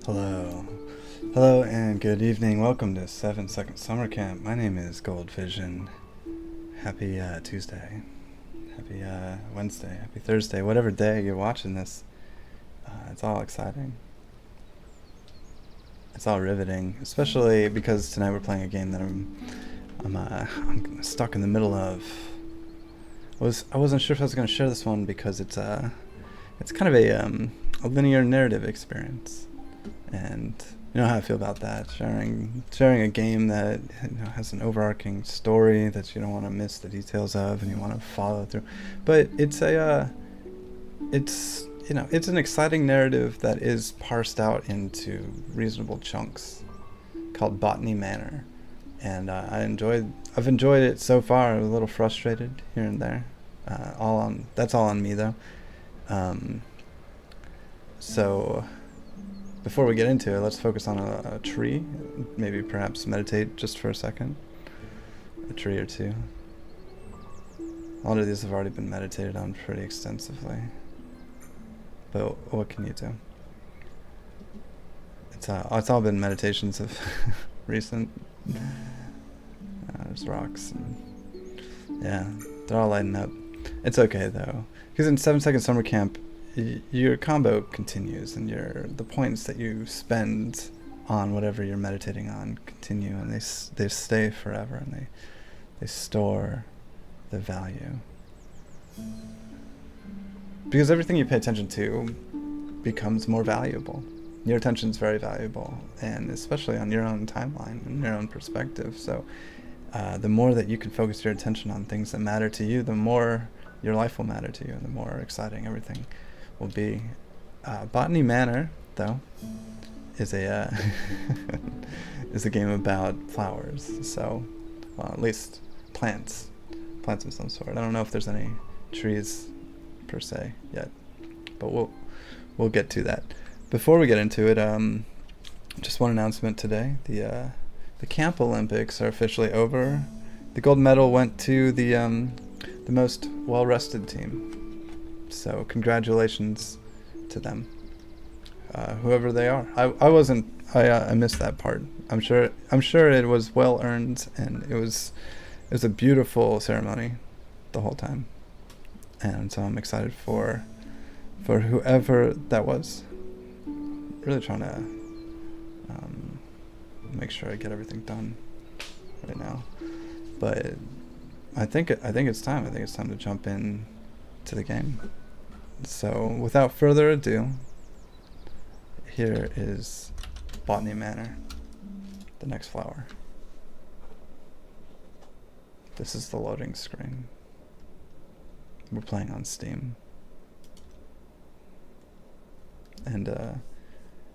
Hello. Hello and good evening. Welcome to 7 Second Summer Camp. My name is Gold Vision. Happy Tuesday. Happy Wednesday. Happy Thursday. Whatever day you're watching this. It's all exciting. It's all riveting. Especially because tonight we're playing a game that I'm stuck in the middle of. I wasn't sure if I was going to share this one because it's kind of a linear narrative experience. And you know how I feel about that, sharing a game that has an overarching story that you don't want to miss the details of and you want to follow through. But it's an exciting narrative that is parsed out into reasonable chunks called Botany Manor. And I've enjoyed it so far. I'm a little frustrated here and there. That's all on me though. So before we get into it, let's focus on a tree. Maybe perhaps meditate just for a second. A tree or two. A lot of these have already been meditated on pretty extensively. But what can you do? It's all been meditations of recent. There's rocks. And yeah, they're all lighting up. It's okay though, because in 7 Second Summer Camp, your combo continues, and the points that you spend on whatever you're meditating on continue, and they stay forever, and they store the value. Because everything you pay attention to becomes more valuable. Your attention's very valuable, and especially on your own timeline and your own perspective. So the more that you can focus your attention on things that matter to you, the more your life will matter to you, and the more exciting everything will be. Botany Manor, though, is a is a game about flowers. So, well, at least plants of some sort. I don't know if there's any trees per se yet, but we'll get to that. Before we get into it, just one announcement today: the Camp Olympics are officially over. The gold medal went to the most well-rested team. So congratulations to them, whoever they are. I missed that part. I'm sure it was well earned, and it was a beautiful ceremony the whole time, and so I'm excited for whoever that was. Really trying to make sure I get everything done right now, but I think it's time. I think it's time to jump in to the game. So without further ado, here is Botany Manor, the next flower. This is the loading screen. We're playing on Steam. And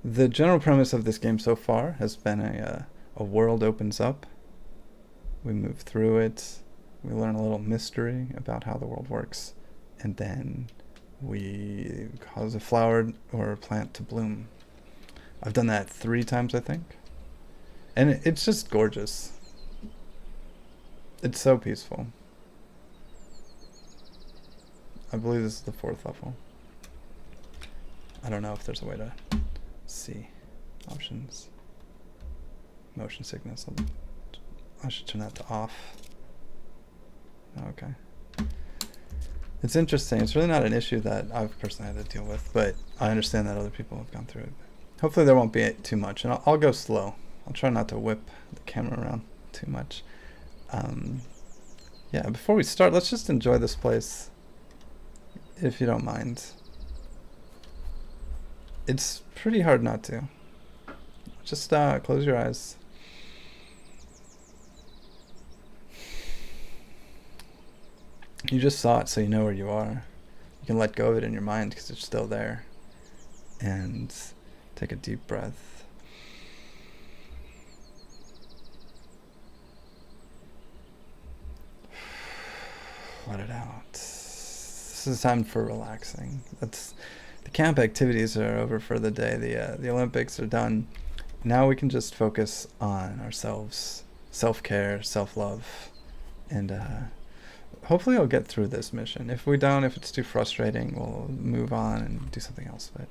the general premise of this game so far has been a world opens up. We move through it. We learn a little mystery about how the world works. And then we cause a flower or a plant to bloom. I've done that 3 times, I think. And it's just gorgeous. It's so peaceful. I believe this is the 4th level. I don't know if there's a way to see options. Motion sickness. I should turn that to off. Okay. It's interesting. It's really not an issue that I've personally had to deal with, but I understand that other people have gone through it. Hopefully there won't be too much, and I'll go slow. I'll try not to whip the camera around too much. Yeah, before we start, let's just enjoy this place, if you don't mind. It's pretty hard not to. Just close your eyes. You just saw it, so you know where you are. You can let go of it in your mind because it's still there. And take a deep breath. Let it out. This is time for relaxing. The camp activities are over for the day. The Olympics are done. Now we can just focus on ourselves, self-care, self-love, and hopefully I'll get through this mission. If we don't, if it's too frustrating, we'll move on and do something else. But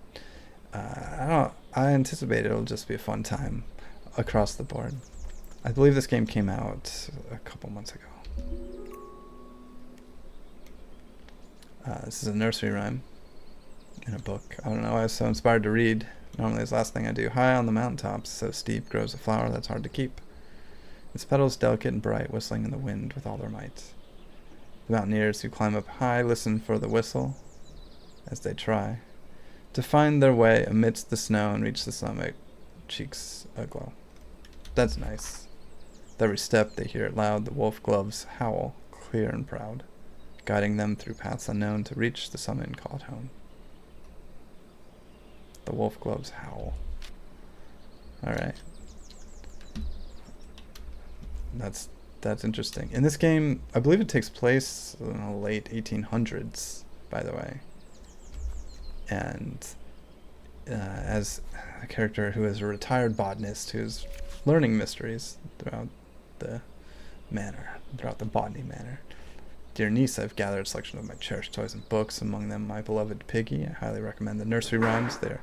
I anticipate it'll just be a fun time across the board. I believe this game came out a couple months ago. This is a nursery rhyme in a book. I don't know, I was so inspired to read. Normally it's the last thing I do. High on the mountaintops, so steep, grows a flower that's hard to keep. Its petals delicate and bright, whistling in the wind with all their might. The mountaineers who climb up high listen for the whistle as they try to find their way amidst the snow and reach the summit, cheeks aglow. That's nice. With every step they hear it loud, the wolf gloves howl, clear and proud, guiding them through paths unknown to reach the summit and call it home. The wolf gloves howl. Alright. That's interesting. In this game, I believe it takes place in the late 1800s, by the way. And as a character who is a retired botanist who's learning mysteries throughout the manor, throughout the Botany Manor. Dear niece, I've gathered a selection of my cherished toys and books, among them my beloved Piggy. I highly recommend the nursery rhymes. They're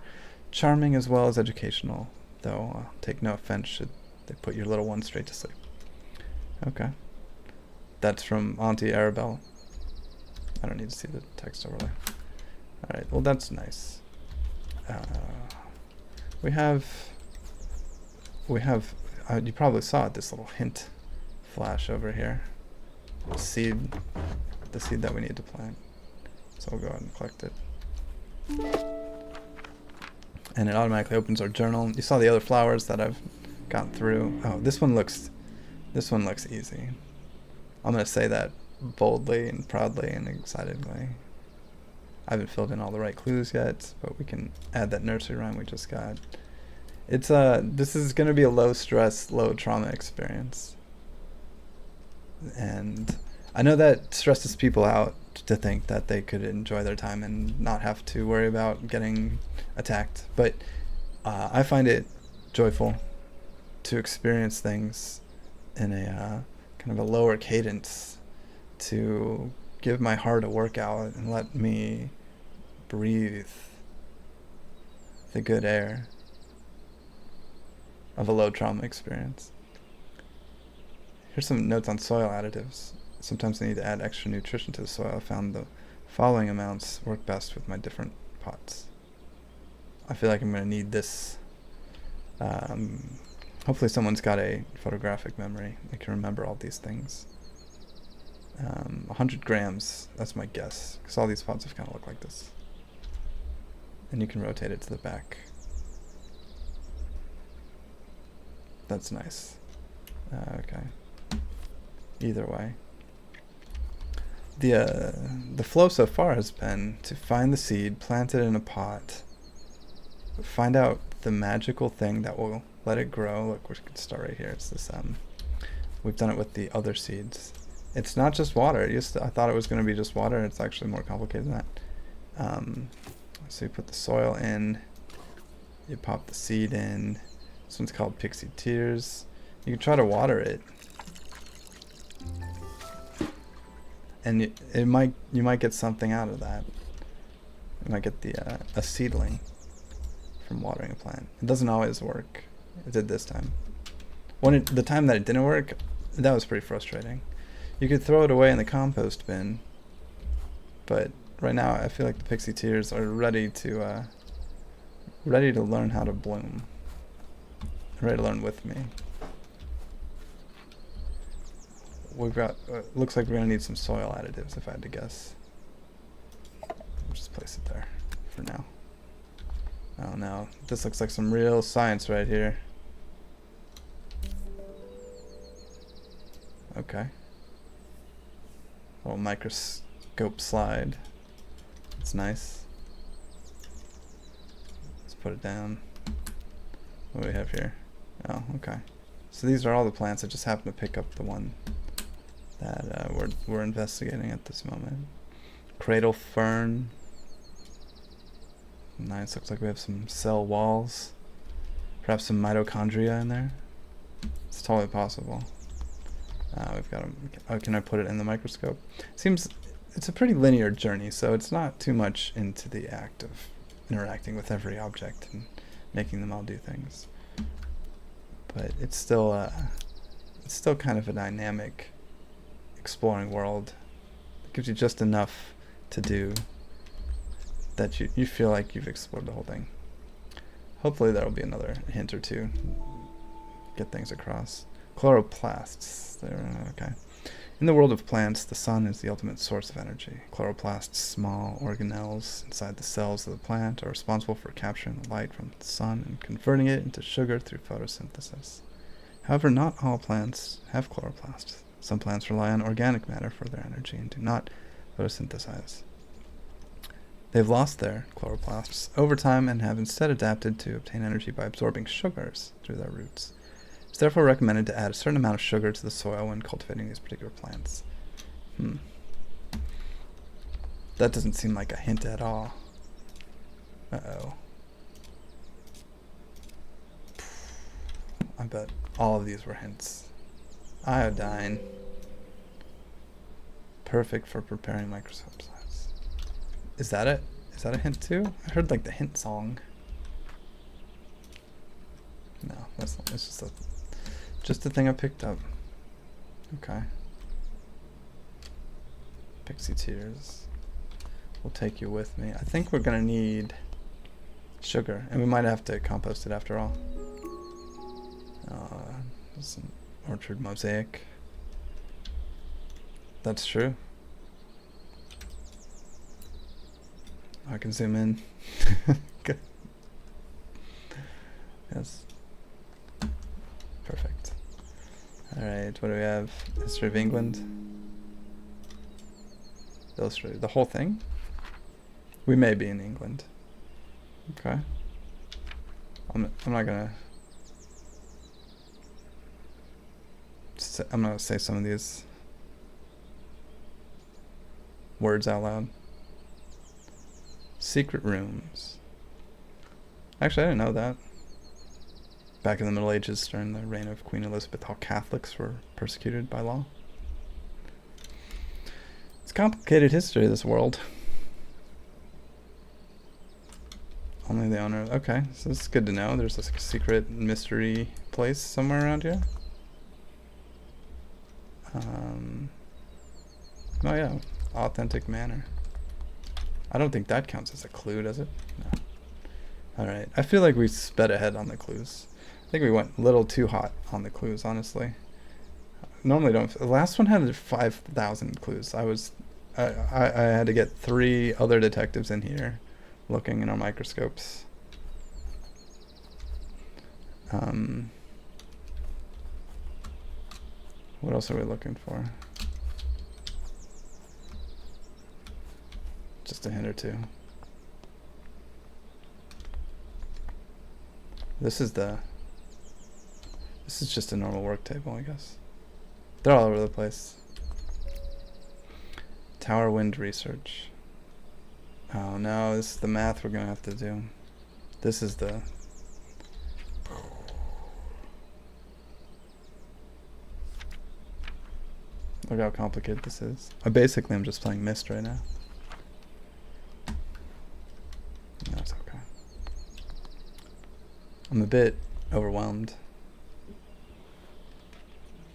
charming as well as educational, though I'll take no offense should they put your little one straight to sleep. Okay. That's from Auntie Arabelle. I don't need to see the text overlay. Alright, well that's nice. We have, you probably saw it, this little hint flash over here. The seed that we need to plant. So we'll go ahead and collect it. And it automatically opens our journal. You saw the other flowers that I've gotten through. Oh, this one looks easy. I'm gonna say that boldly and proudly and excitedly. I haven't filled in all the right clues yet, but we can add that nursery rhyme we just got. It's this is gonna be a low stress, low trauma experience. And I know that stresses people out to think that they could enjoy their time and not have to worry about getting attacked. But I find it joyful to experience things in a kind of a lower cadence, to give my heart a workout and let me breathe the good air of a low trauma experience. Here's some notes on soil additives. Sometimes I need to add extra nutrition to the soil. I found the following amounts work best with my different pots. I feel like I'm going to need this. Hopefully someone's got a photographic memory. They can remember all these things. 100 grams, that's my guess, because all these pots have kind of look like this. And you can rotate it to the back. That's nice. Okay. Either way. The flow so far has been to find the seed, plant it in a pot, find out the magical thing that will let it grow. Look, we could start right here. It's this. We've done it with the other seeds. It's not just water. I thought it was going to be just water. It's actually more complicated than that. So you put the soil in, you pop the seed in. This one's called Pixie Tears. You can try to water it, and you might get something out of that. You might get a seedling from watering a plant. It doesn't always work. It did this time. The time that it didn't work, that was pretty frustrating. You could throw it away in the compost bin, but right now I feel like the Pixie Tears are ready to learn how to bloom. Ready to learn with me. We've got, looks like we're gonna need some soil additives if I had to guess. I'll just place it there for now. Oh no, this looks like some real science right here. Okay. Little microscope slide. It's nice. Let's put it down. What do we have here? Oh, okay. So these are all the plants. I just happen to pick up the one that we're investigating at this moment. Cradle fern. Nice. Looks like we have some cell walls. Perhaps some mitochondria in there. It's totally possible. We've got oh, can I put it in the microscope? Seems it's a pretty linear journey, so it's not too much into the act of interacting with every object and making them all do things. But it's still kind of a dynamic, exploring world. It gives you just enough to do that you feel like you've explored the whole thing. Hopefully there'll be another hint or two. Get things across. Chloroplasts. Okay. In the world of plants, the sun is the ultimate source of energy. Chloroplasts, small organelles inside the cells of the plant, are responsible for capturing the light from the sun and converting it into sugar through photosynthesis. However, not all plants have chloroplasts. Some plants rely on organic matter for their energy and do not photosynthesize. They've lost their chloroplasts over time and have instead adapted to obtain energy by absorbing sugars through their roots. It's therefore recommended to add a certain amount of sugar to the soil when cultivating these particular plants. That doesn't seem like a hint at all. Uh-oh. I bet all of these were hints. Iodine. Perfect for preparing microscope size. Is that it? Is that a hint too? I heard like the hint song. No, that's not. It's just a thing I picked up. Okay. Pixie tears. We'll take you with me. I think we're gonna need sugar, and we might have to compost it after all. There's an orchard mosaic. That's true. I can zoom in. Good. Yes. Perfect. Alright, what do we have? History of England. Illustrated. The whole thing? We may be in England. Okay. I'm not gonna... I'm gonna say some of these words out loud. Secret rooms. Actually, I didn't know that. Back in the Middle Ages, during the reign of Queen Elizabeth, how Catholics were persecuted by law. It's a complicated history of this world. Only the owner. Okay, so it's good to know. There's a secret mystery place somewhere around here. Oh yeah, authentic manor. I don't think that counts as a clue, does it? No. Alright, I feel like we sped ahead on the clues. I think we went a little too hot on the clues, honestly. Normally don't. The last one had 5,000 clues. I had to get 3 other detectives in here looking in our microscopes. What else are we looking for? Just a hint or two. This is just a normal work table, I guess. They're all over the place. Tower wind research. Oh no, this is the math we're gonna have to do. This is the... Look how complicated this is. Basically, I'm just playing Myst right now. That's okay. I'm a bit overwhelmed.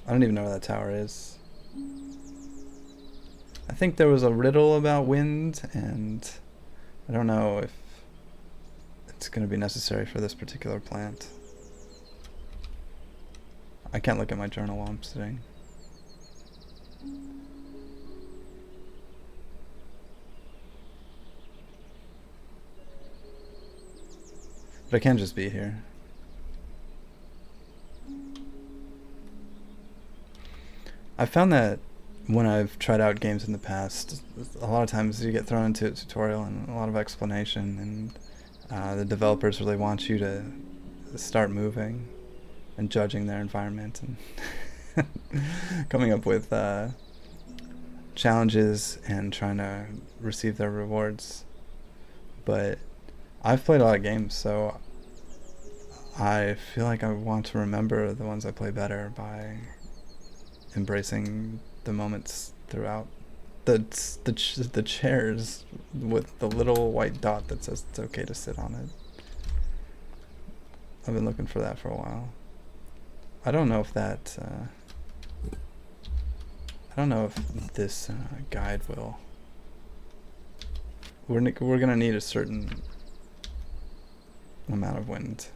I don't even know where that tower is. I think there was a riddle about wind, and I don't know if it's going to be necessary for this particular plant. I can't look at my journal while I'm sitting. But I can just be here. I found that when I've tried out games in the past, a lot of times you get thrown into a tutorial and a lot of explanation, and the developers really want you to start moving and judging their environment and coming up with challenges and trying to receive their rewards. But I've played a lot of games, so I feel like I want to remember the ones I play better by embracing the moments throughout. The chairs with the little white dot that says it's okay to sit on it. I've been looking for that for a while. I don't know if that... I don't know if this guide will... We're gonna need a certain amount of wind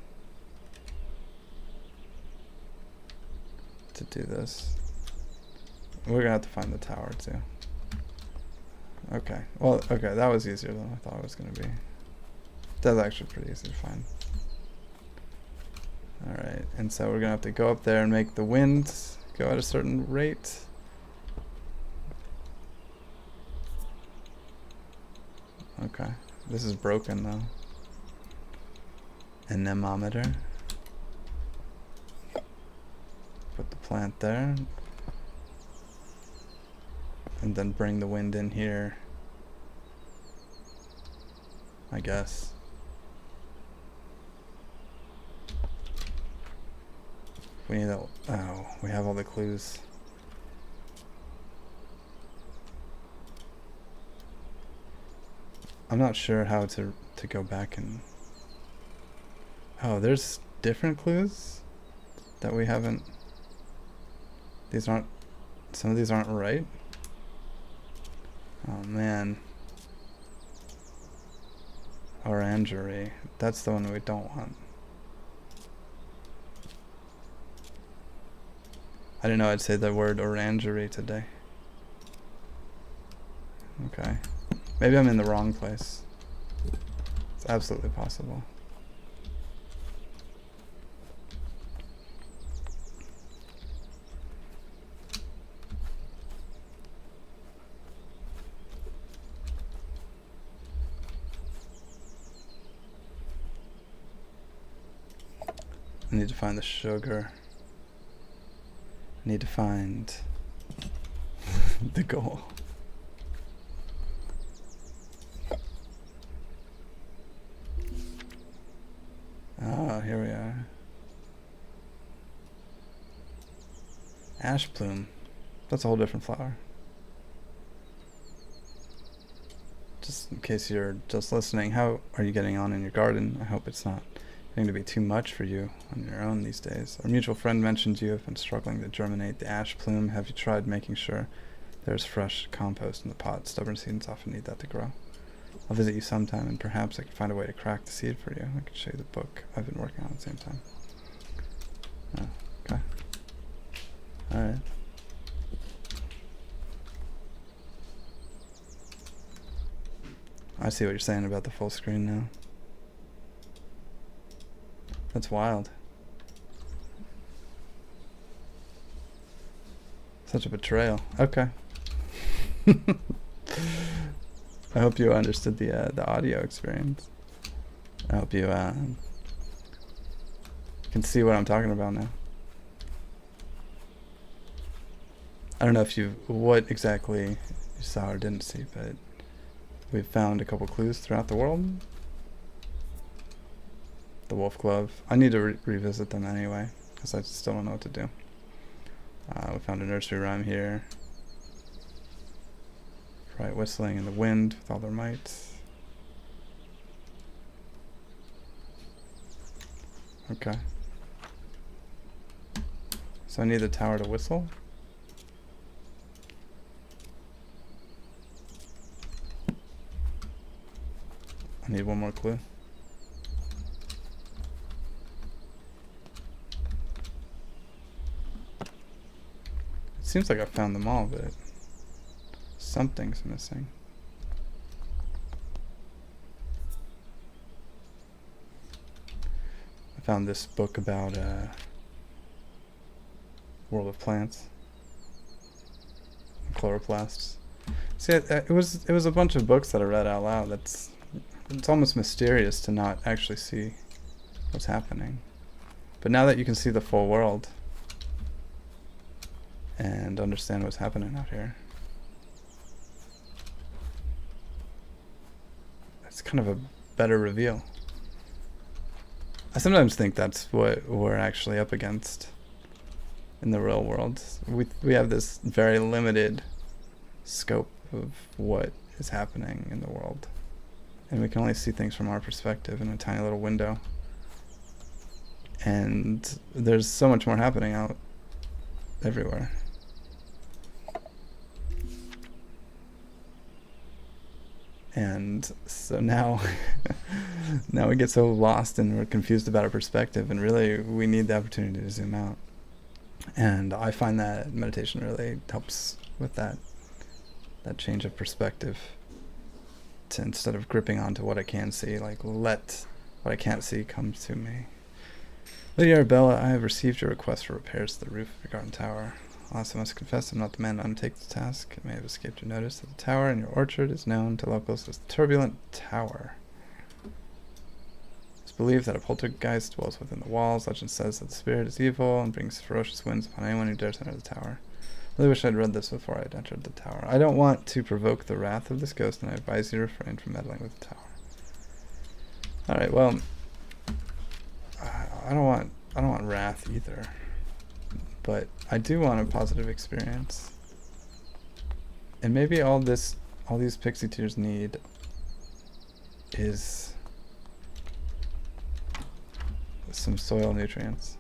to do this. We're gonna have to find the tower too. Okay, well, okay, that was easier than I thought it was gonna be. That's actually pretty easy to find. Alright, and so we're gonna have to go up there and make the wind go at a certain rate. Okay, this is broken though. Anemometer. Put the plant there. And then bring the wind in here, I guess. We need that. Oh, we have all the clues. I'm not sure how to go back and... Oh, there's different clues that we haven't... These aren't... Some of these aren't right. Oh man. Orangery. That's the one we don't want. I didn't know I'd say the word orangery today. Okay. Maybe I'm in the wrong place. It's absolutely possible. I need to find the sugar. I need to find the goal. Ah, here we are. Ash plume. That's a whole different flower. Just in case you're just listening, how are you getting on in your garden? I hope it's not going to be too much for you on your own these days. Our mutual friend mentioned you have been struggling to germinate the ash plume. Have you tried making sure there's fresh compost in the pot? Stubborn seeds often need that to grow. I'll visit you sometime and perhaps I can find a way to crack the seed for you. I can show you the book I've been working on at the same time. Oh, okay. Alright. I see what you're saying about the full screen now. That's wild. Such a betrayal. Okay. I hope you understood the audio experience. I hope you can see what I'm talking about now. I don't know if what exactly you saw or didn't see, but we've found a couple clues throughout the world. The wolf glove. I need to revisit them anyway, because I still don't know what to do. We found a nursery rhyme here. Right, whistling in the wind with all their might. Okay. So I need the tower to whistle. I need one more clue. It seems like I found them all, but something's missing. I found this book about world of plants, chloroplasts. See, it was a bunch of books that I read out loud. It's almost mysterious to not actually see what's happening. But now that you can see the full world and understand what's happening out here, it's kind of a better reveal. I sometimes think that's what we're actually up against in the real world. We have this very limited scope of what is happening in the world, and we can only see things from our perspective in a tiny little window. And there's so much more happening out everywhere. And so now now we get so lost and we're confused about our perspective, and really we need the opportunity to zoom out. And I find that meditation really helps with that change of perspective, to instead of gripping onto what I can see, like let what I can't see come to me. Lady Arabella, I have received your request for repairs to the roof of your garden tower. Alas, I must confess I'm not the man to undertake the task. It may have escaped your notice that the tower in your orchard is known to locals as the Turbulent Tower. It's believed that a poltergeist dwells within the walls. Legend says that the spirit is evil and brings ferocious winds upon anyone who dares enter the tower. I really wish I'd read this before I'd entered the tower. I don't want to provoke the wrath of this ghost, and I advise you to refrain from meddling with the tower. Alright, well, I don't want wrath either. But I do want a positive experience. And maybe all these pixie tears need is some soil nutrients.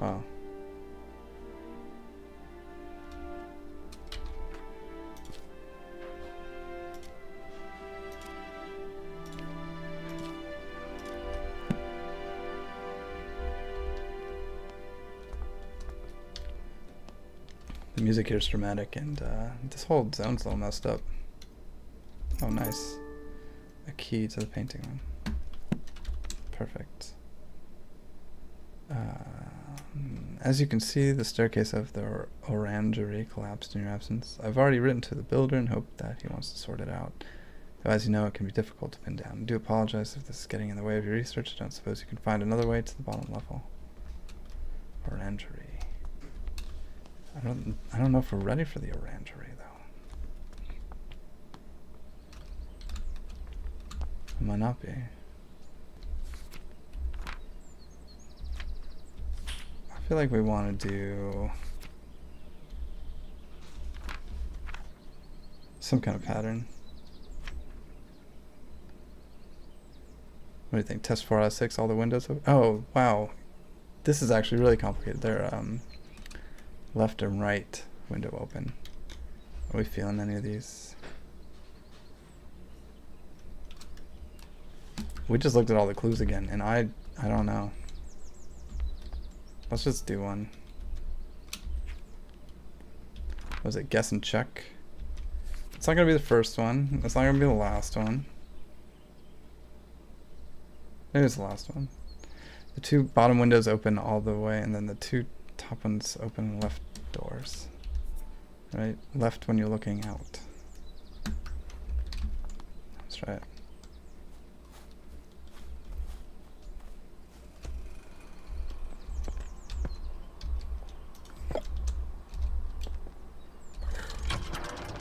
Oh. The music here is dramatic, and this whole zone's a little messed up. Oh, nice. A key to the painting room. Perfect. As you can see, the staircase of the orangery collapsed in your absence. I've already written to the builder and hope that he wants to sort it out. Though, as you know, it can be difficult to pin down. I do apologize if this is getting in the way of your research. I don't suppose you can find another way to the bottom level. Orangery. I don't know if we're ready for the orangery, though. It might not be. I feel like we want to do some kind of pattern. What do you think? Test 4 out of 6, all the windows open? Oh, wow. This is actually really complicated. They're left and right window open. Are we feeling any of these? We just looked at all the clues again, and I don't know. Let's just do one. What was it? Guess and check. It's not gonna be the first one. It's not gonna be the last one. Maybe it's the last one. The two bottom windows open all the way, and then the two top ones open left doors. Right? Left when you're looking out. Let's try it.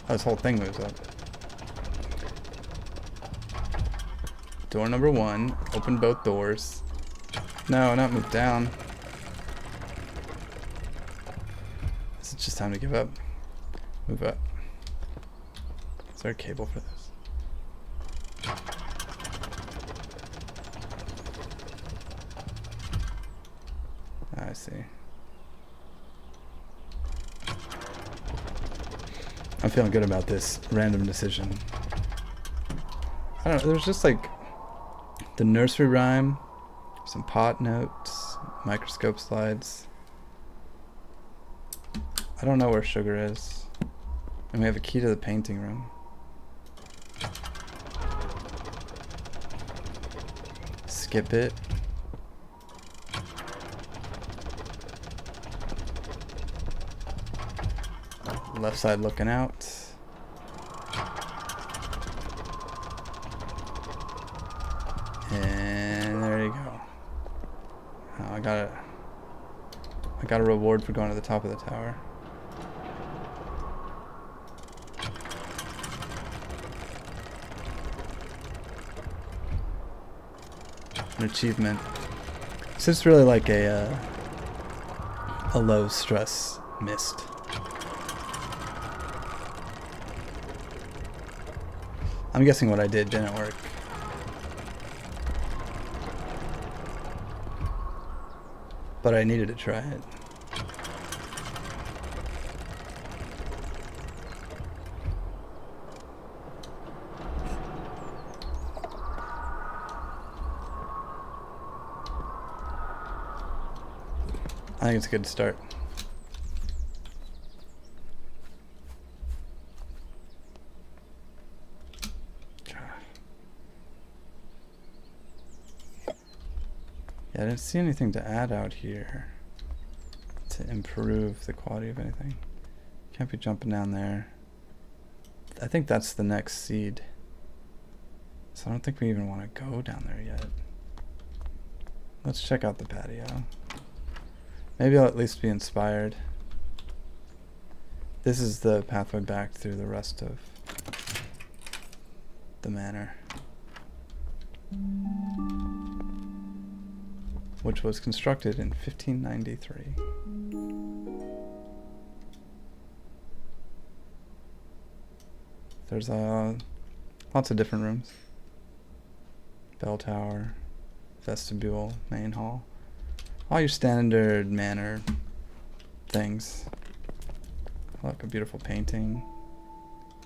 Oh, this whole thing moves up. Door number 1. Open both doors. No, not move down. Is it just time to give up? Move up. Is there a cable for this? I see. I'm feeling good about this random decision. I don't know, there's just like the nursery rhyme, some pot notes, microscope slides. I don't know where sugar is. And we have a key to the painting room. Skip it. Left side looking out. And there you go. Oh, I got a reward for going to the top of the tower. An achievement. This is really like a low stress mist. I'm guessing what I did didn't work. but I needed to try it. I think it's a good start. Yeah, I didn't see anything to add out here to improve the quality of anything. Can't be jumping down there. I think that's the next seed. So I don't think we even want to go down there yet. Let's check out the patio. Maybe I'll at least be inspired. This is the pathway back through the rest of the manor, which was constructed in 1593. There's lots of different rooms. Bell tower, vestibule, main hall. All your standard manor things. Look, a beautiful painting.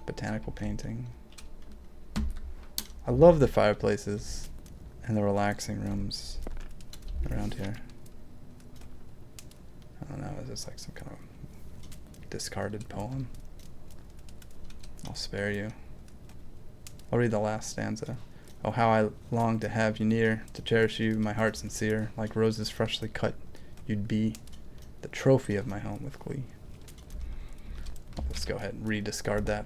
Botanical painting. I love the fireplaces and the relaxing rooms around here. I don't know, is this like some kind of discarded poem? I'll spare you. I'll read the last stanza. Oh, how I long to have you near, to cherish you, my heart sincere, like roses freshly cut, you'd be the trophy of my home with glee. Let's go ahead and re-discard that.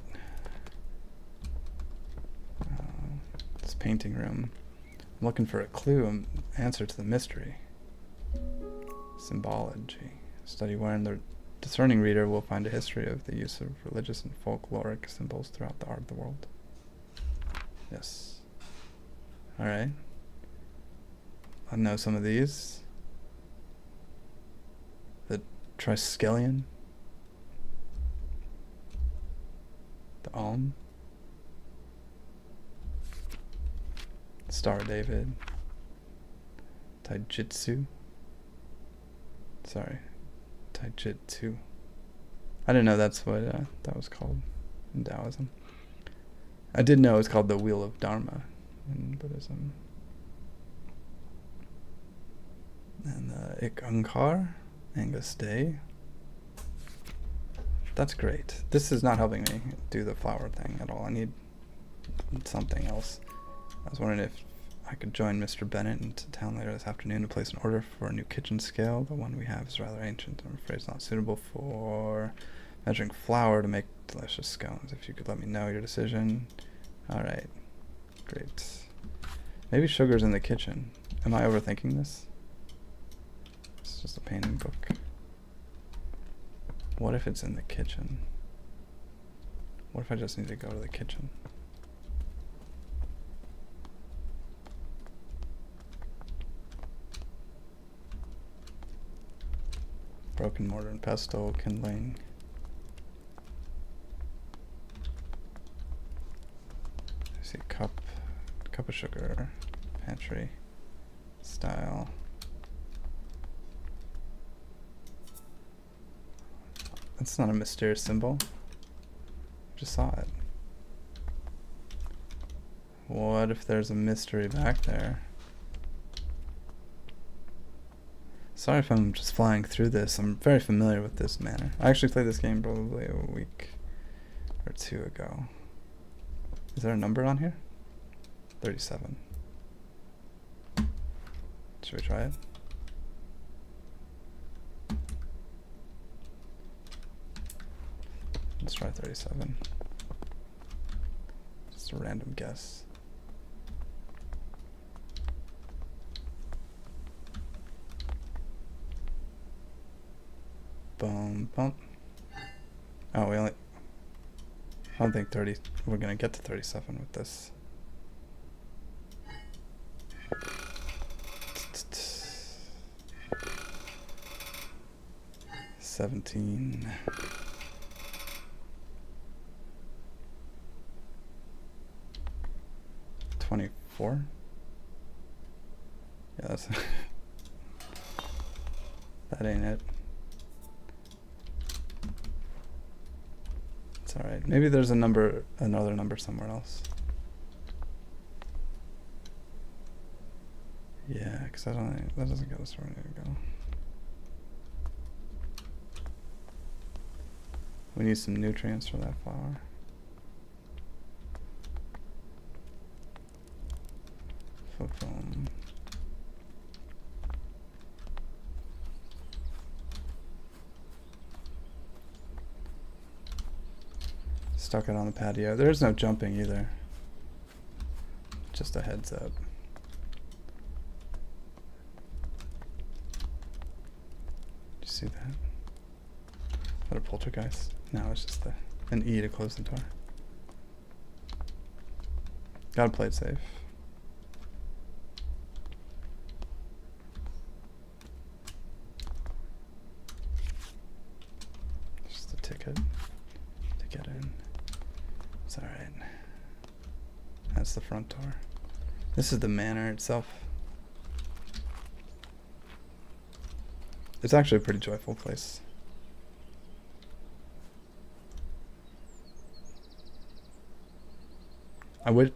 This painting room. I'm looking for a clue, an answer to the mystery. Symbology. Study wherein the discerning reader will find a history of the use of religious and folkloric symbols throughout the art of the world. Yes. Alright. I know some of these. The Triskelion. The Om. Star of David. Taijutsu. Sorry. Taijutsu. I didn't know that's what that was called in Taoism. I did know it's called the Wheel of Dharma in Buddhism. And Ik Ankar, Angus Day. That's great. This is not helping me do the flower thing at all. I need something else. I was wondering if I could join Mr. Bennett into town later this afternoon to place an order for a new kitchen scale. The one we have is rather ancient. I'm afraid it's not suitable for measuring flour to make delicious scones. If you could let me know your decision. Alright. Great. Maybe sugar's in the kitchen. Am I overthinking this? It's just a painting book. What if it's in the kitchen? What if I just need to go to the kitchen? Broken mortar and pestle, kindling. I see cup of sugar, pantry, style. That's not a mysterious symbol. Just saw it. What if there's a mystery back there? Sorry if I'm just flying through this. I'm very familiar with this manor. I actually played this game probably a week or two ago. Is there a number on here? 37. Should we try it? Let's try 37. Just a random guess. Boom, bump. Oh, we only... I don't think 30... We're gonna get to 37 with this. $17. 24. Yeah, that's That ain't it. It's alright. Maybe there's another number somewhere else. Yeah, because that doesn't get us where we need to go. We need some nutrients for that flower. Foam. Stuck it on the patio. There's no jumping either. Just a heads up. Did you see that? Is that a poltergeist? No, it's just an E to close the door. Gotta play it safe. Just a ticket to get in. It's alright. That's the front door. This is the manor itself. It's actually a pretty joyful place.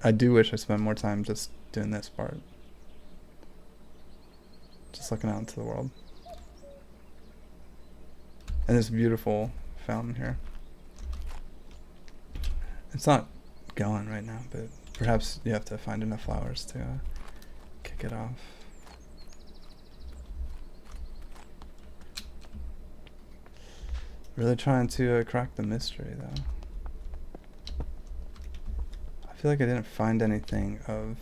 I do wish I spent more time just doing this part. Just looking out into the world. And this beautiful fountain here. It's not going right now, but perhaps you have to find enough flowers to kick it off. Really trying to crack the mystery, though. I feel like I didn't find anything of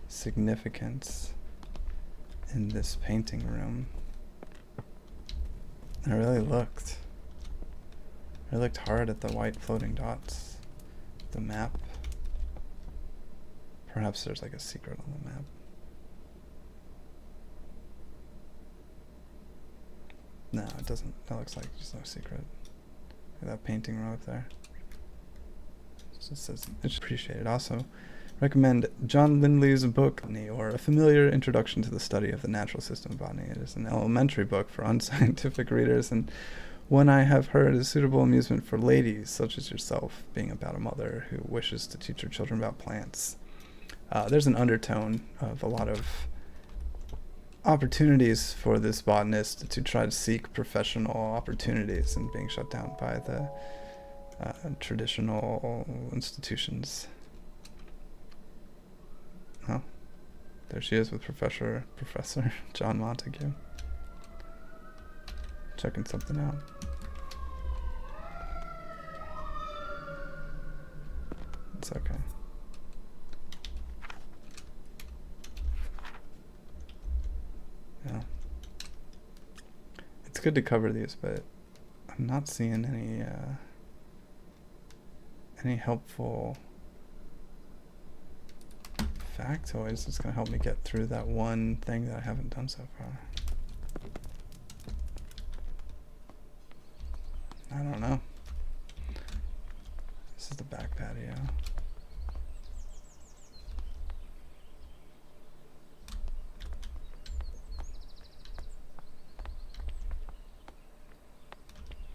significance in this painting room. I really looked. I looked hard at the white floating dots. The map. Perhaps there's like a secret on the map. No, it doesn't. That looks like there's no secret. Look at that painting row up there. It just says, it's appreciated. Also, recommend John Lindley's book, or A Familiar Introduction to the Study of the Natural System of Botany. It is an elementary book for unscientific readers, and one I have heard is suitable amusement for ladies, such as yourself, being about a mother who wishes to teach her children about plants. There's an undertone of a lot of opportunities for this botanist to try to seek professional opportunities and being shut down by the traditional institutions. Oh, there she is with Professor John Montague. Checking something out. It's okay. Yeah. It's good to cover these, but I'm not seeing any helpful factoids that's going to help me get through that one thing that I haven't done so far. I don't know. This is the back patio.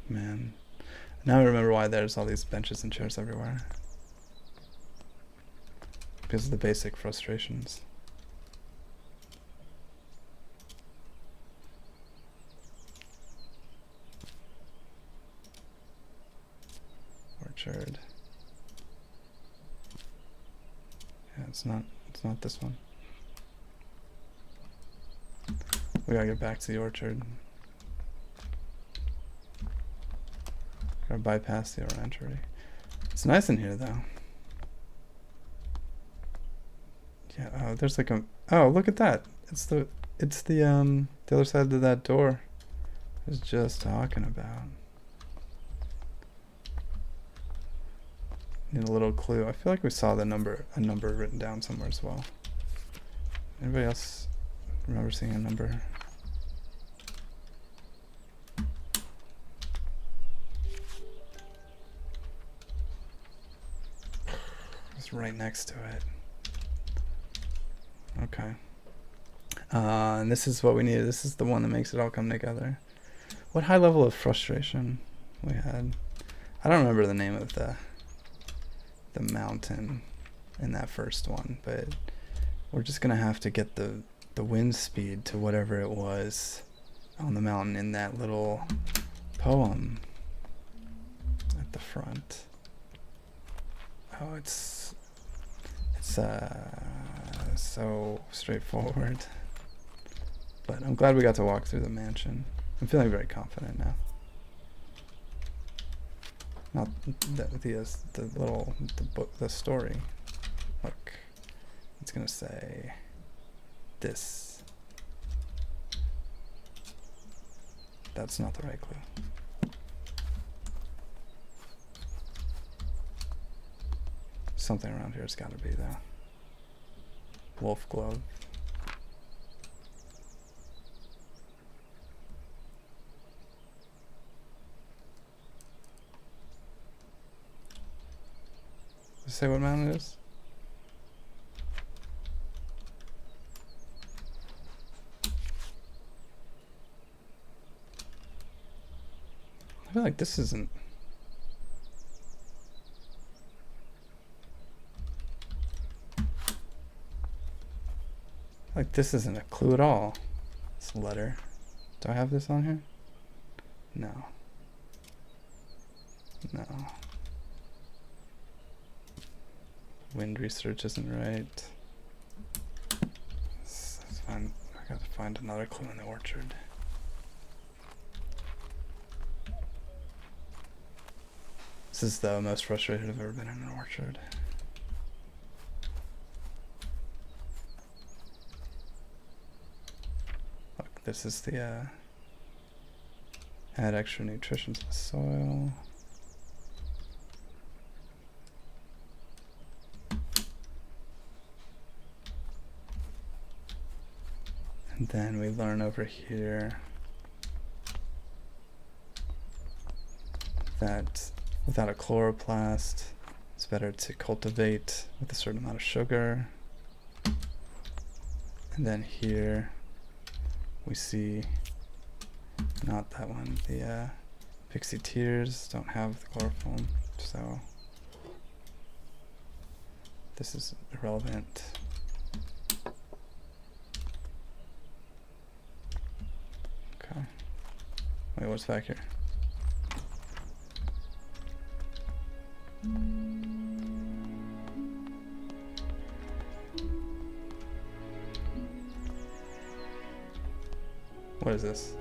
Man. Now I remember why there's all these benches and chairs everywhere. Because of the basic frustrations. Orchard. Yeah, it's not this one. We gotta get back to the orchard. Gotta bypass the orangery. It's nice in here, though. Yeah. Oh, there's like a. Oh, look at that. It's the other side of that door. I was just talking about. Need a little clue. I feel like we saw a number written down somewhere as well. Anybody else remember seeing a number? Right next to it. Okay. And this is what we need. This is the one that makes it all come together. What high level of frustration we had? I don't remember the name of the mountain in that first one, but we're just gonna have to get the wind speed to whatever it was on the mountain in that little poem at the front. Oh, it's so straightforward. But I'm glad we got to walk through the mansion. I'm feeling very confident now. Not the story. Look, it's gonna say this. That's not the right clue. Something around here has got to be though. Wolf glove. Does it say what mountain it is? I feel like this isn't. Like this isn't a clue at all. This letter. Do I have this on here? No. No. Wind research isn't right. Let's find, I gotta find another clue in the orchard. This is the most frustrated I've ever been in an orchard. Look, this is the add extra nutrition to the soil. And then we learn over here that without a chloroplast, it's better to cultivate with a certain amount of sugar. And then here we see, not that one, the pixie tears don't have the chlorophyll, so this is irrelevant. Okay. Wait, what's back here? What is this?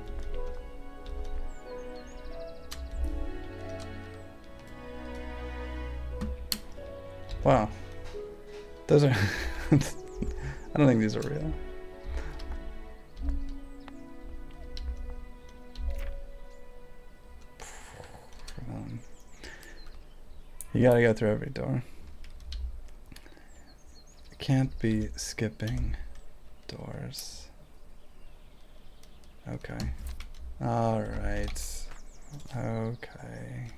Wow. Those are... I don't think these are real. You gotta go through every door. You can't be skipping doors. Okay. Alright. Okay.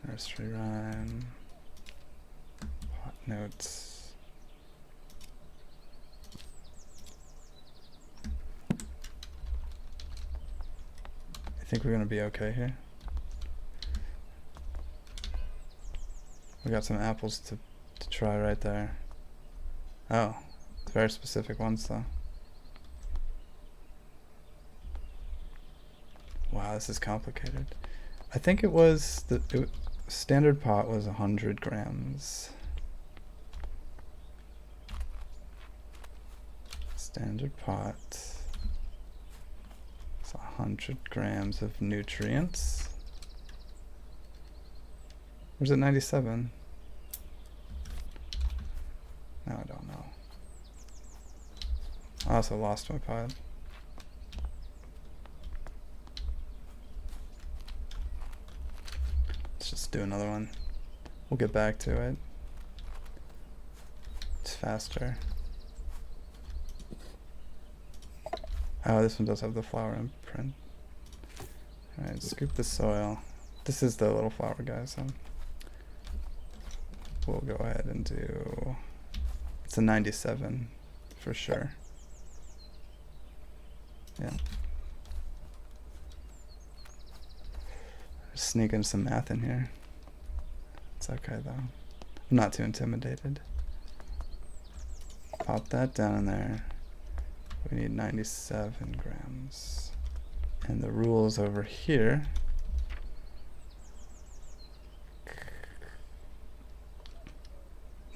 Nursery rhyme. Hot notes. I think we're gonna be okay here. We got some apples to try right there. Oh, very specific ones though. Wow, this is complicated. I think it was the standard pot was 100 grams. Standard pot. It's 100 grams of nutrients. Where's it 97? No, I don't know. I also lost my pot. Let's just do another one. We'll get back to it. It's faster. Oh, this one does have the flower imprint. Alright, scoop the soil. this is the little flower guy, so we'll go ahead and do, it's a 97 for sure. Yeah. Sneaking some math in here. It's okay though. I'm not too intimidated. Pop that down in there. We need 97 grams. And the rules over here.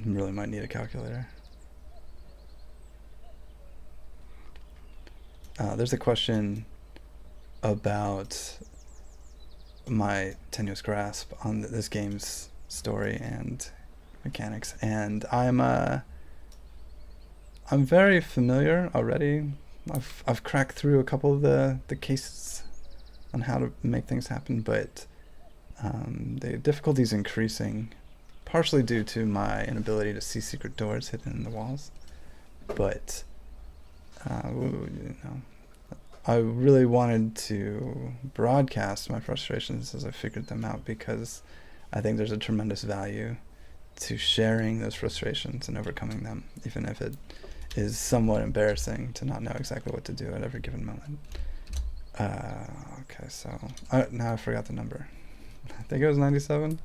Really might need a calculator. There's a question about my tenuous grasp on this game's story and mechanics, and I'm very familiar already. I've cracked through a couple of the cases on how to make things happen, but the difficulty is increasing, partially due to my inability to see secret doors hidden in the walls. But you know, I really wanted to broadcast my frustrations as I figured them out, because I think there's a tremendous value to sharing those frustrations and overcoming them, even if it is somewhat embarrassing to not know exactly what to do at every given moment. Okay, so now I forgot the number. I think it was 97.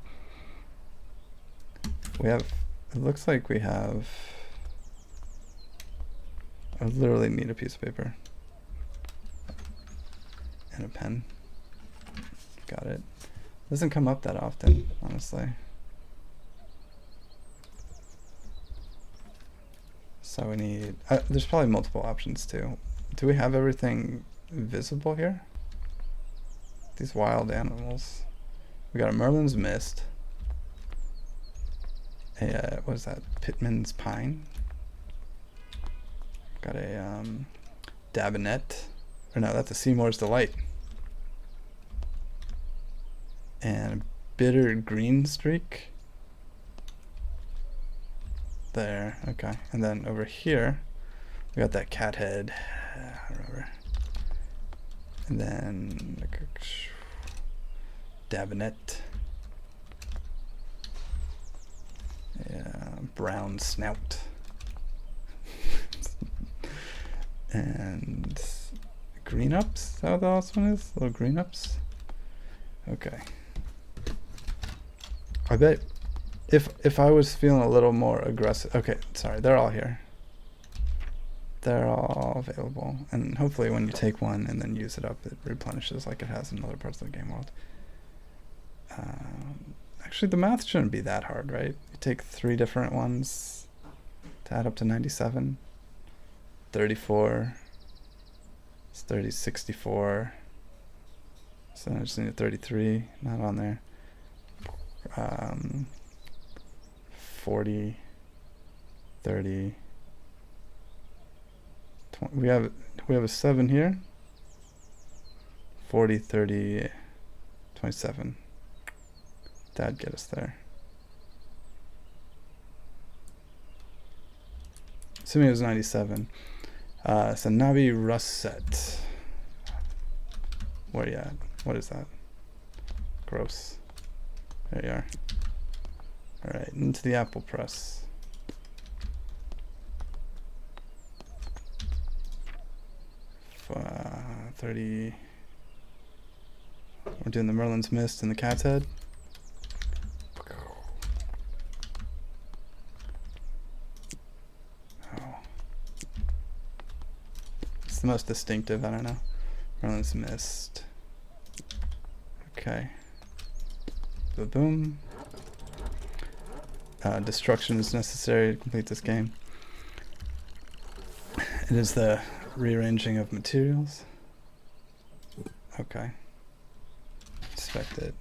We have, it looks like we have, I literally need a piece of paper and a pen. Got it. Doesn't come up that often, honestly. So we need, there's probably multiple options too. Do we have everything visible here? These wild animals. We got a Merlin's Mist. What is that? Pittman's Pine. Got a Dabinet. Or no, that's a Seymour's Delight. And a Bitter Green Streak. There, okay. And then over here, we got that cat head. I remember. And then Dabinet. Yeah, brown snout. And green ups? Is that what the last one is? Little green ups? Okay. I bet if I was feeling a little more aggressive, okay, sorry, they're all here. They're all available, and hopefully when you take one and then use it up, it replenishes like it has in other parts of the game world. Actually, the math shouldn't be that hard, right? You take 3 different ones to add up to 97. 34. It's 30, 64. So I just need a 33, not on there. 40, 30, 20. We have a 7 here. 40, 30, 27. That'd get us there. Assuming it was 97. So Navi Russet. Where you at? What is that? Gross. There you are. Alright, into the apple press. Uh, 30. We're doing the Merlin's Mist and the cat's head. Oh. It's the most distinctive, I don't know. Merlin's Mist. Okay. Boom. Destruction is necessary to complete this game. It is the rearranging of materials. Okay. Inspect it.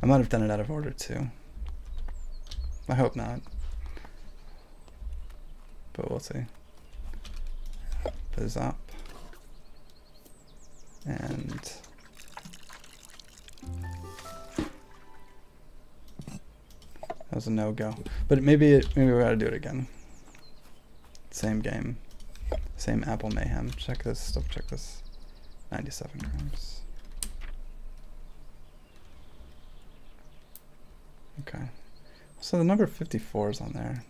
I might have done it out of order too. I hope not. But we'll see. Put this up. And that was a no-go. But maybe we gotta do it again. Same game. Same Apple Mayhem. Check this. Check this. 97 grams. Okay. So the number 54 is on there.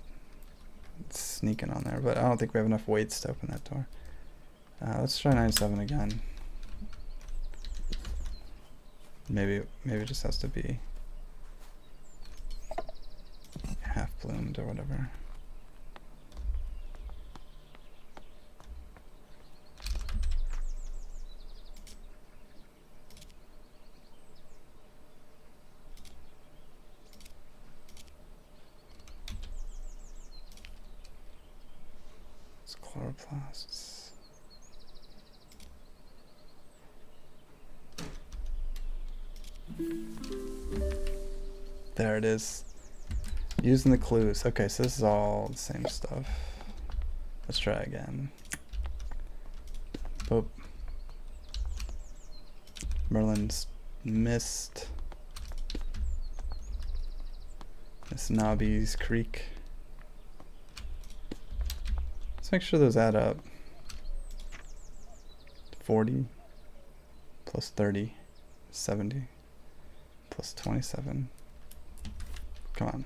It's sneaking on there, but I don't think we have enough weights to open that door. Let's try 97 again. Maybe it just has to be half bloomed or whatever. It's chloroplasts. There it is. Using the clues. Okay, so this is all the same stuff. Let's try again. Boop. Merlin's Mist. Miss Nobby's Creek. Let's make sure those add up. 40 plus 30, 70 plus 27. Come on.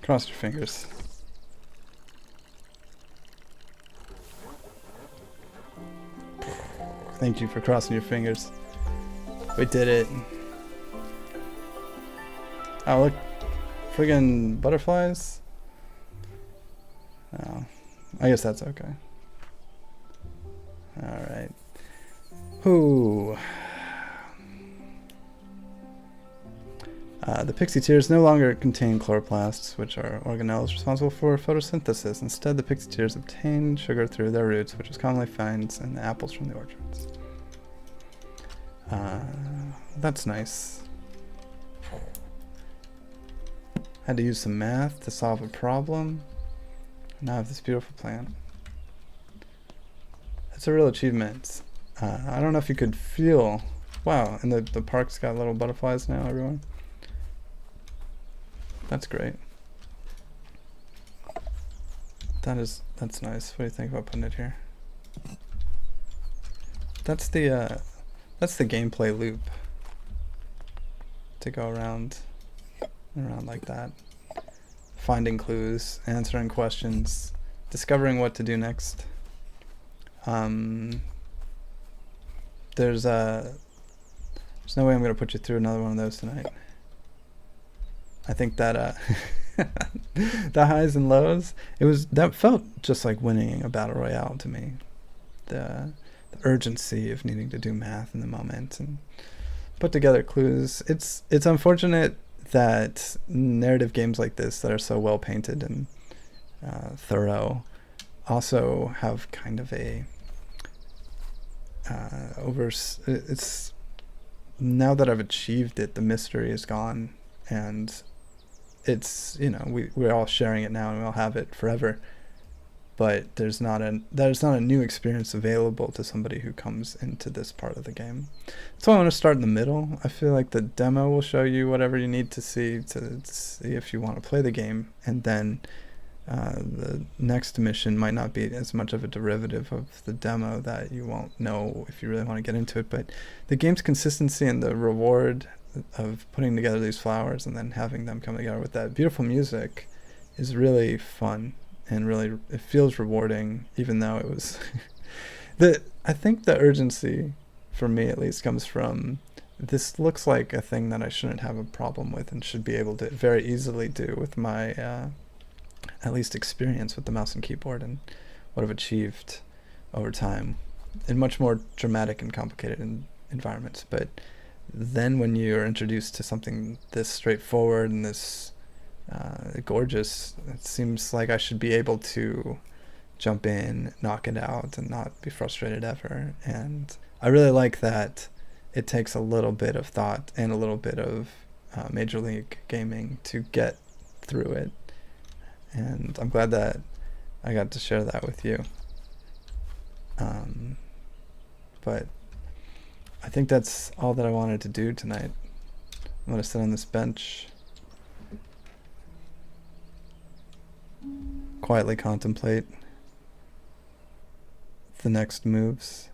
Cross your fingers. Thank you for crossing your fingers. We did it. Oh, look. Friggin' butterflies? Oh, I guess that's okay. Alright. Ooh. The pixie tears no longer contain chloroplasts, which are organelles responsible for photosynthesis. Instead, the pixie tears obtain sugar through their roots, which is commonly found in the apples from the orchards. That's nice. Had to use some math to solve a problem. Now I have this beautiful plant. It's a real achievement. I don't know if you could feel... Wow, and the park's got little butterflies now, everyone. That's great. That's nice. What do you think about putting it here? That's the gameplay loop. To go around and around like that. Finding clues, answering questions, discovering what to do next. There's no way I'm gonna put you through another one of those tonight. I think that the highs and lows, that felt just like winning a battle royale to me. The urgency of needing to do math in the moment and put together clues. It's unfortunate that narrative games like this that are so well painted and thorough also have kind of a it's now that I've achieved it, the mystery is gone, and it's, you know, we're all sharing it now and we all have it forever, but there's not a new experience available to somebody who comes into this part of the game. So I want to start in the middle. I feel like the demo will show you whatever you need to see if you want to play the game, and then the next mission might not be as much of a derivative of the demo that you won't know if you really want to get into it. But the game's consistency and the reward of putting together these flowers and then having them come together with that beautiful music is really fun, and really it feels rewarding, even though it was I think the urgency for me at least comes from, this looks like a thing that I shouldn't have a problem with and should be able to very easily do with my at least experience with the mouse and keyboard and what I've achieved over time in much more dramatic and complicated environments. But then when you're introduced to something this straightforward and this gorgeous, it seems like I should be able to jump in, knock it out, and not be frustrated ever. And I really like that it takes a little bit of thought and a little bit of Major League Gaming to get through it. And I'm glad that I got to share that with you. But I think that's all that I wanted to do tonight. I'm going to sit on this bench, quietly contemplate the next moves,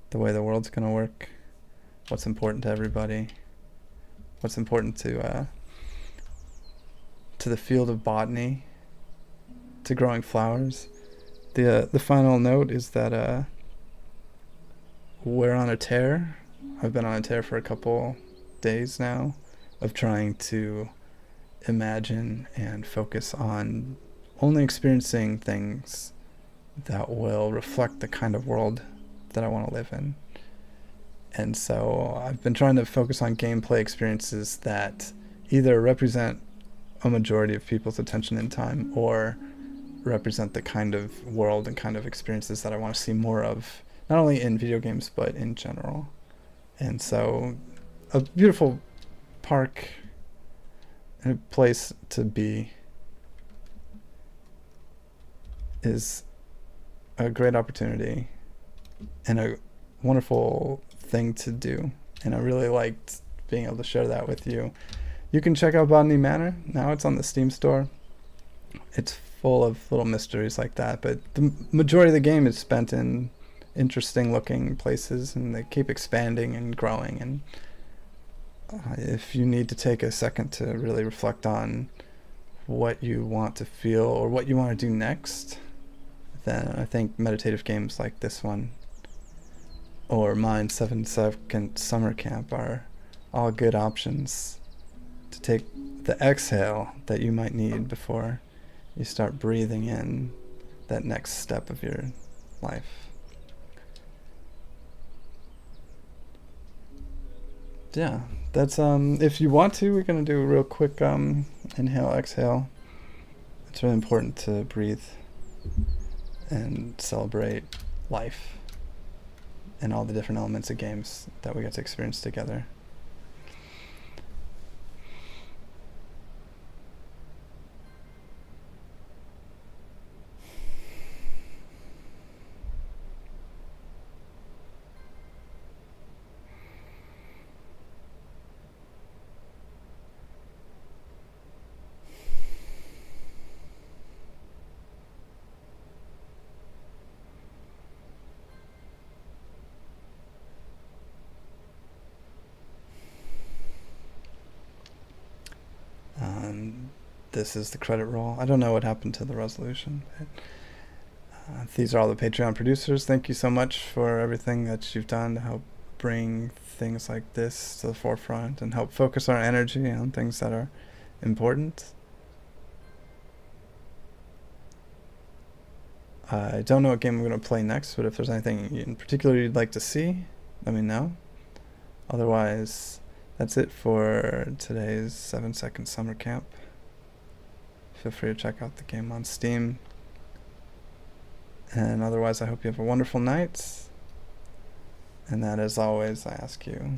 the way the world's going to work, what's important to everybody, what's important to the field of botany, to growing flowers. The final note is that we're on a tear. I've been on a tear for a couple days now of trying to imagine and focus on only experiencing things that will reflect the kind of world that I want to live in. And so I've been trying to focus on gameplay experiences that either represent a majority of people's attention and time, or represent the kind of world and kind of experiences that I want to see more of, not only in video games, but in general. And so a beautiful park, a place to be, is a great opportunity and a wonderful thing to do. And I really liked being able to share that with you. You can check out Botany Manor. Now it's on the Steam store. It's full of little mysteries like that, but the majority of the game is spent in interesting looking places, and they keep expanding and growing. And if you need to take a second to really reflect on what you want to feel or what you want to do next, then I think meditative games like this one or Mind 7-Second Summer Camp are all good options to take the exhale that you might need before you start breathing in that next step of your life. Yeah, that's if you want to, we're gonna do a real quick inhale, exhale. It's really important to breathe and celebrate life and all the different elements of games that we get to experience together. This is the credit roll. I don't know what happened to the resolution, but these are all the Patreon producers. Thank you so much for everything that you've done to help bring things like this to the forefront and help focus our energy on things that are important. I don't know what game I'm going to play next, but if there's anything in particular you'd like to see, let me know. Otherwise, that's it for today's 7-Second Summer Camp. Feel free to check out the game on Steam. And otherwise, I hope you have a wonderful night. And that, as always, I ask you